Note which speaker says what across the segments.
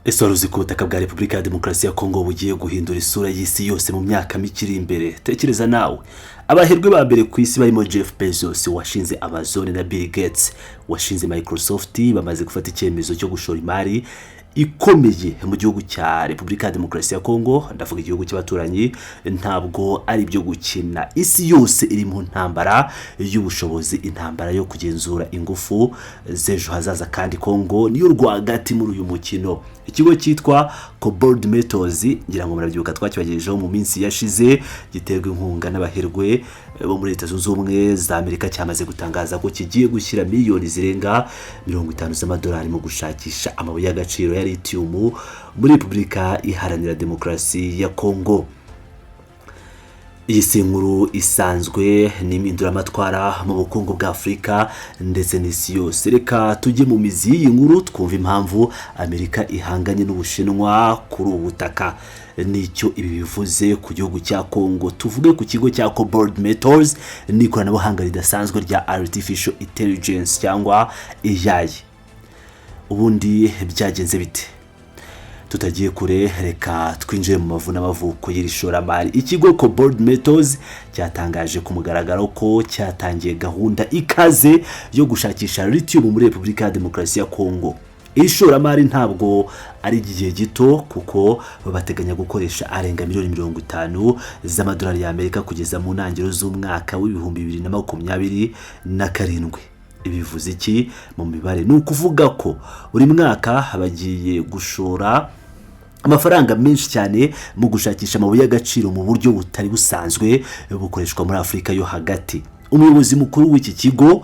Speaker 1: Ese wari uzi ko ubutaka bwa Repubulika ya Demokarasi ya Kongo bugiye guhindura isura y'isi yose mu myaka mike iri imbere? Tekereza nawe. Abaherwe ba mbere ku isi barimo Jeff Bezos washinze Amazon na Bill Gates washinze Microsoft bamaze gufata icyemezo cyo gushora imari ikomeye mu gihugu cya Repubulika ya Demokarasi ya Kongo. Ndavuga igihugu cy'abaturanyi, ntabwo ari byo gukina. Isi yose iri mu ntambara y'ubushobozi, intambara yo kugenzura ingufu z'ejo hazaza, kandi Kongo niyo rwagati muri uyu mukino. Ikigo cyitwa Cobalt Metals, ngira ngo murabyuka twakibagejejeho mu minsi yashize, giterwa inkunga n'abaherwe bo muri Leta Zunze Ubumwe za Amerika, cyamaze gutangaza ko kigiye gushyira miliyoni zirenga 50 z'amadolari mu gushakisha amabuye y'agaciro ya lithium muri Repubulika Iharanira Demokarasi ya Kongo. Iyi si nkuru isanzwe n'impinduramatwara mu bukungu bwa Afurika ndetse n'isi yose. Reka tujye mu mizi y'iyi nkuru twumva impamvu Amerika ihanganye n'Ubushinwa kuri ubu butaka. Nicyo ibi bivuze ku gihugu cya Kongo. Tuvuge ku kigo cya Cobalt Metals, n'ikoranabuhanga ridasanzwe rya Artificial Intelligence cyangwa AI. Ubundi byagenze bite? Tutagiye kure, reka twinjire mu mavu n'amavuko y'iri shoramari. Ikigo Cobalt Metals cyatangaje ku mugaragaro ko cyatangiye gahunda ikaze yo gushakisha lithium muri Repubulika ya Demokarasi ya Kongo. Iri shoramari ntabwo ari igihe gito, kuko bateganya gukoresha arenga miliyoni 50 z'amadolari y'Amerika kugeza mu ntangiriro z'umwaka w'ibihumbi 2027. Ibivuze iki mu mibare? Ni ukuvuga ko buri mwaka bagiye gushora amafaranga menshi cyane mu gushakisha amabuye y'agaciro mu buryo butari busanzwe bukoreshwa muri Afurika yo hagati. Umuyobozi mukuru w'iki kigo,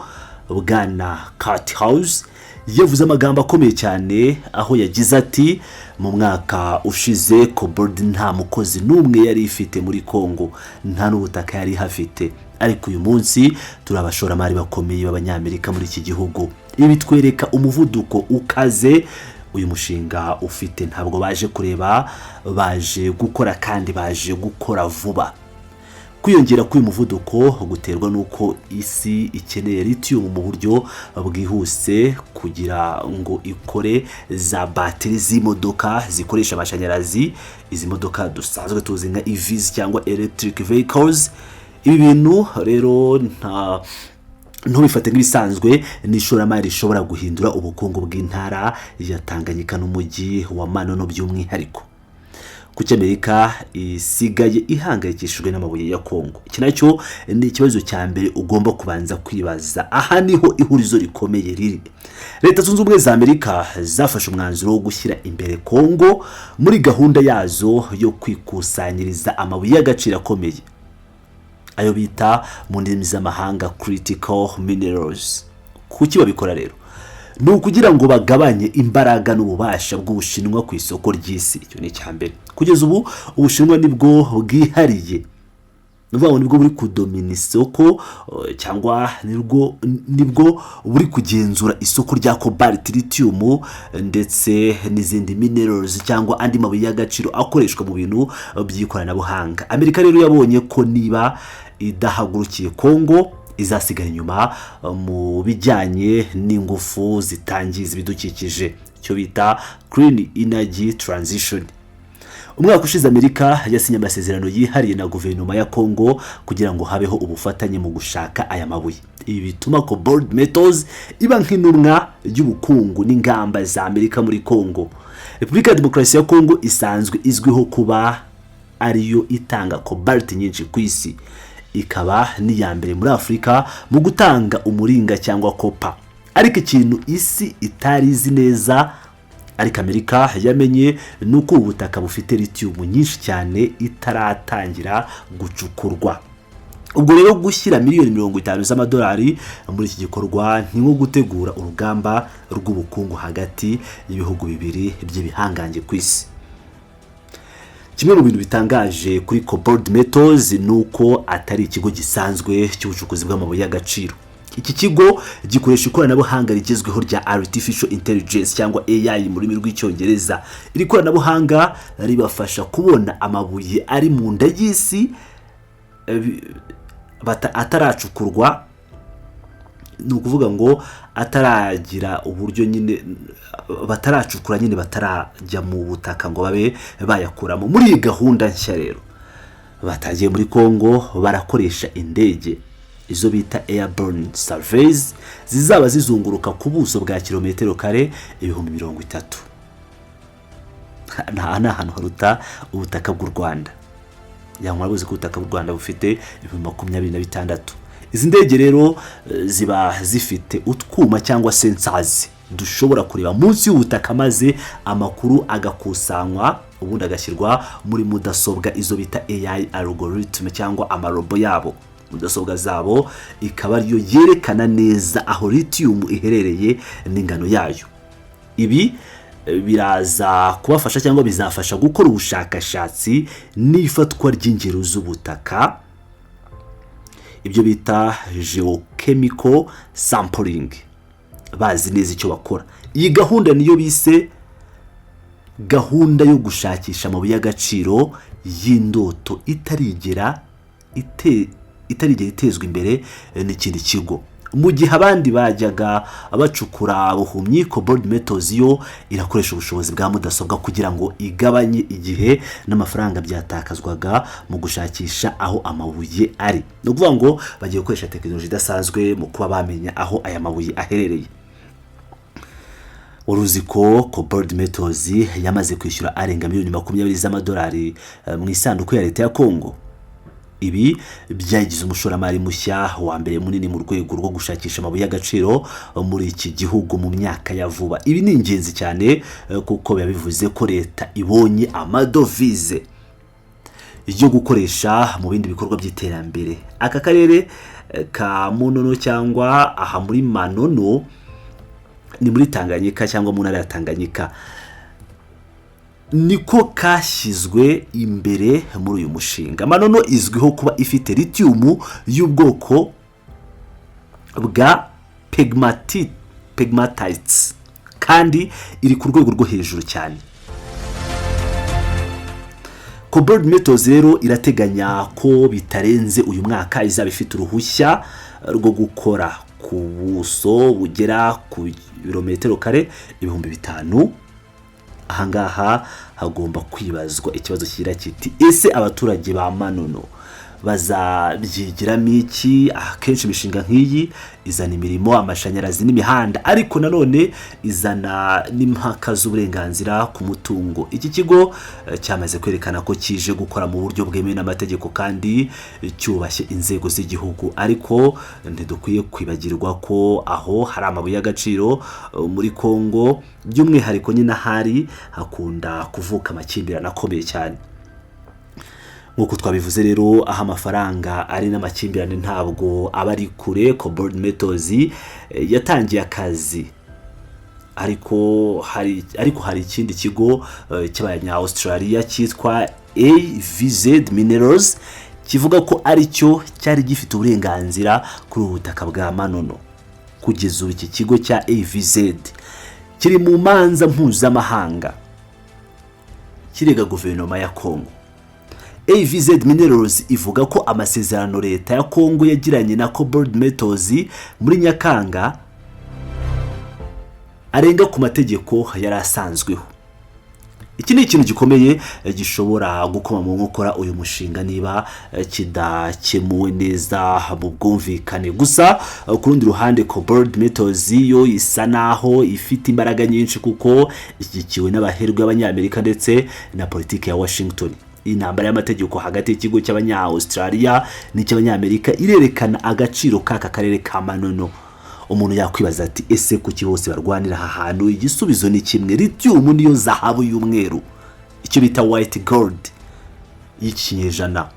Speaker 1: Bwana Kurt House, yavuze amagambo akomeye cyane, aho yagize ati mu mwaka ushize Cobalt nta mukozi n'umwe yari ifite muri Kongo, nta n'ubutaka yari hafite, ariko uyu munsi turi abashoramari bakomeye b'Abanyamerika muri iki gihugu. Ibi bitwereka umuvuduko ukaze uyu mushinga ufite. Ntabwo baje kureba, baje gukora, kandi baje gukora vuba. Kwiyongera k'uyu muvuduko guterwa nuko isi ikeneye lithium mu buryo bwihuse kugira ngo ikore za bateri z'imodoka zikoresha amashanyarazi, izi modoka dusanzwe tuzi nka EVs cyangwa electric vehicles. Ibi bintu rero ntubifate nk'ibisanzwe, ni ishoramari rishobora guhindura ubukungu bw'intara ya Tanganyika n'umujyi wa Manono by'umwihariko. Kuki Amerika isigaye ihangayikishijwe n'amabuye ya Kongo? Iki nacyo ni ikibazo cya mbere ugomba kubanza kwibaza. Aha niho ihurizo rikomeye riri. Leta Zunze Ubumwe za Amerika zafashe umwanzuro wo gushyira imbere Kongo muri gahunda yazo yo kwikusanyiriza amabuye y'agaciro akomeye, ayo bita mu ndimi z'amahanga critical minerals. Kuki babikora rero? Ni ukugira ngo bagabanye imbaraga n'ububasha bw'Ubushinwa ku isoko ry'isi. Icyo ni icyambere. Kugeza ubu Ubushinwa nibwo bwihariye, nubwo nibwo buri kudomina isoko, cyangwa nibwo buri kugenzura isoko rya cobalt, lithium ndetse n'izindi minerals cyangwa andi mabuye y'agaciro akoreshwa mu bintu by'ikoranabuhanga. Amerika rero yabonye ko niba idahagurukiye Kongo izasigara inyuma mu bijyanye n'ingufu zitangiza ibidukikije, cyo bita Clean Energy Transition. Umwaka ushize Amerika yasinye amasezerano yihariye na guverinoma ya Kongo kugira ngo habeho ubufatanye mu gushaka aya mabuye. Ibi bituma Cobalt Metals iba nk'intumwa y'ubukungu n'ingamba za Amerika muri Kongo. Repubulika ya Demokarasi ya Kongo isanzwe izwiho kuba ariyo itanga cobalt nyinshi ku isi, ikaba n'iya mbere muri Afurika mu gutanga umuringa cyangwa copper. Ariko ikintu isi itari izi neza, ariko Amerika yamenye, nuko ubutaka bufite lithium nyinshi cyane itaratangira gucukurwa. Ubwo rero gushyira miliyoni 50 z'amadolari muri iki gikorwa ni nko gutegura urugamba rw'ubukungu hagati y'ibihugu bibiri by'ibihangange ku isi. Kimwe mu bintu bitangaje kuri Cobalt Metals nuko atari ikigo gisanzwe cy'ubucukuzi bw'amabuye y'agaciro. Iki kigo gikoresha ikoranabuhanga rigezweho rya Artificial Intelligence cyangwa AI mu rurimi rw'icyongereza. Iri koranabuhanga ribafasha kubona amabuye ari mu nda y'isi ataracukurwa ni ukuvuga ngo ataragira uburyo nyine bataracukura nyine batarajya mu butaka ngo babe bayakuramo. Muri iyi gahunda nshya rero batagiye muri Kongo barakoresha indege izo bita airborne surveys zizaba zizunguruka ku buso bwa kilometero kare 30,000. nta hantu haruta ubutaka bw'u Rwanda. Murabizi ko ubutaka bw'u Rwanda bufite 26,000. Izi ndege rero ziba zifite utwuma cyangwa sensors dushobora kureba munsi y'ubutaka maze amakuru agakusanywa ubundi agashyirwa muri mudasobwa izo bita AI algorithm cyangwa amarobo yabo. Mudasobwa zabo ikaba ariyo yerekana neza aho lithium iherereye n'ingano yayo. Ibi biraza kubafasha cyangwa bizafasha gukora ubushakashatsi n'ifatwa ry'ingero z'ubutaka, ibyo bita geochemical sampling. Bazi neza icyo bakora. Iyi gahunda niyo bise gahunda yo gushakisha amabuye y'agaciro y'indoto itarigera itezwa imbere n'ikindi kigo. Mu gihe abandi bajyaga bacukura buhumyi, Cobalt Metals yo irakoresha ubushobozi bwa mudasobwa kugira ngo igabanye igihe n'amafaranga byatakazwaga mu gushakisha aho amabuye ari. No kuvuga ngo bagiye gukoresha tekinoloji idasanzwe mu kuba bamenya aho aya mabuye aherereye. Uruzi ko Cobalt Metals yamaze kwishyura arenga $20,000,000 z'amadolari mu isanduku ya leta ya Kongo. Ibi byagize umushoramari mushya wa mbere munini mu rwego rwo gushakisha amabuye y'agaciro muri iki gihugu mu myaka ya vuba. Ibi ni ingenzi cyane kuko bivuze ko leta ibonye amadovize yo gukoresha mu bindi bikorwa by'iterambere. Aka karere ka Munono cyangwa aha muri Manono ni muri Tanganyika cyangwa mu ntara ya Tanganyika niko kashyizwe imbere muri uyu mushinga. Manono izwiho kuba ifite lithium y'ubwoko bwa pegmatites kandi iri ku rwego rwo hejuru cyane. Cobalt Metals rero irateganya ko bitarenze uyu mwaka izaba ifite uruhushya rwo gukora ku buso bugera ku kilometero kare 5,000. Ahangaha hagomba kwibazwa ikibazo kira kiti ese abaturage ba Manono bazabyigiramo iki? Akenshi imishinga nk'iyi izana imirimo, amashanyarazi n'imihanda, ariko nanone izana n'impaka z'uburenganzira ku mutungo. Iki kigo cyamaze kwerekana ko kije gukora mu buryo bwemewe n'amategeko kandi cyubashye inzego z'igihugu, ariko ntidukwiye kwibagirwa ko aho hari amabuye y'agaciro muri Kongo by'umwihariko nyine hari hakunda kuvuka amakimbirane akomeye cyane. Nkuko twabivuze rero aho amafaranga ari n'amakimbirane ntabwo aba ari kure. Cobalt Metals yatangiye akazi ariko hari ikindi kigo cy'abanya Australia cyitwa AVZ Minerals kivuga ko ari cyo cyari gifite uburenganzira kuri ubutaka bwa Manono. Kugeza ubu iki kigo cya AVZ kiri mu manza mpuzamahanga kirega guverinoma ya Kongo. AVZ Minerals ivuga ko amasezerano leta ya Kongo yagiranye na Cobalt Metals muri Nyakanga arenga ku mategeko yari asanzweho. Iki ni ikintu gikomeye gishobora gukoma mu nkokora uyu mushinga niba kidakemuwe neza mu bwumvikane. Gusa ku rundi ruhande Cobalt Metals yo isa naho ifite imbaraga nyinshi kuko ishyigikiwe n'abaherwe b'Abanyamerika ndetse na politiki ya Washington. Intambara y'amategeko hagati y'ikigo cy'abanya Australia n'icy'Abanyamerika irerekana agaciro k'aka karere ka Manono. Umuntu yakwibaza ati ese kuki bose barwanira aha hantu? Igisubizo ni kimwe, lithium niyo zahabu y'umweru, icyo bita white gold y'ikinyejana.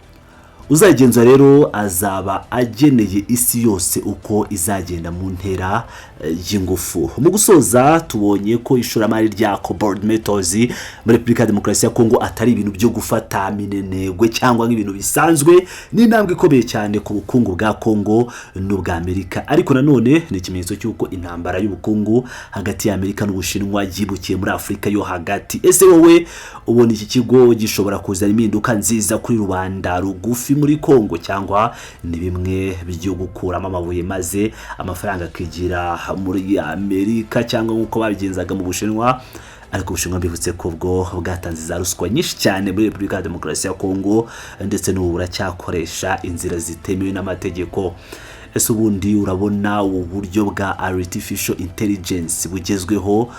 Speaker 1: Uzagenza rero azaba ageneye isi yose uko izagenda mu ntera y'ingufu. Mu gusoza tubonye ko ishoramari rya Cobalt Metals muri Repubulika ya Demokarasi ya Kongo atari ibintu byo gufata minenegwe cyangwa nk'ibintu bisanzwe, ni intambwe ikomeye cyane ku bukungu bwa Kongo n'ubwa Amerika. Ariko nanone ni ikimenyetso cy'uko intambara y'ubukungu hagati ya Amerika n'Ubushinwa yibukiye muri Afurika yo hagati. Ese wowe ubona iki kigo gishobora kuzana impinduka nziza kuri rubanda rugufi muri Kongo cyangwa ni bimwe byo gukuramo amabuye maze amafaranga akigira muri Amerika cyangwa nkuko babigenzaga mu Bushinwa. Ariko Ubushinwa bivutse ko bwo bwatanze za ruswa nyinshi cyane muri Repubulika ya Demokarasi ya Kongo ndetse n'ubu buracyakoresha inzira zitemewe n'amategeko. Ese ubundi urabona uburyo bwa artificial intelligence bugezweho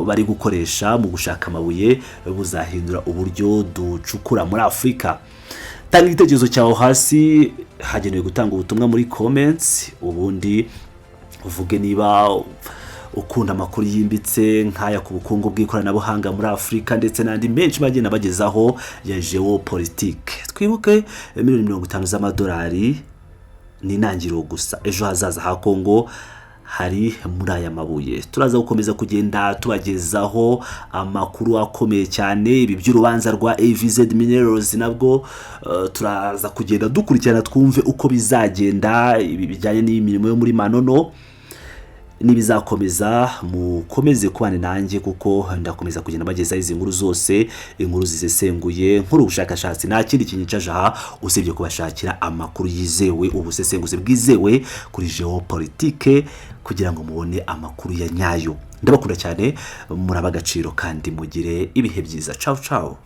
Speaker 1: bari gukoresha mu gushaka amabuye buzahindura uburyo ducukura muri Afurika? Tanga igitekerezo cyawe hasi, hagenewe gutanga ubutumwa muri comments, ubundi uvuge niba ukunda amakuru yimbitse nk'aya ku bukungu bw'ikoranabuhanga muri Afurika ndetse n'andi menshi bagenda bagezaho ya geopolitique. Twibuke $50 z'amadolari ni intangiriro gusa. Ejo hazaza ha Kongo hari muri aya mabuye. Turaza gukomeza kugenda tubagezaho amakuru akomeye cyane. Ibi by'urubanza rwa AVZ Minerals nabwo turaza kugenda dukurikirana twumve uko bizagenda. Ibi bijyanye n'imirimo yo muri Manono nibizakomeza, mukomeze kubana nanjye kuko ndakomeza kugenda bageza izi nkuru zose, inkuru zisesenguye, nkuru ubushakashatsi nta kindi kinyicaje aha usibye kubashakira amakuru yizewe, ubusesenguzi bwizewe kuri geopolitique kugira ngo mubone amakuru ya nyayo. Ndabakunda cyane, muraba agaciro kandi mugire ibihe byiza. Ciao ciao.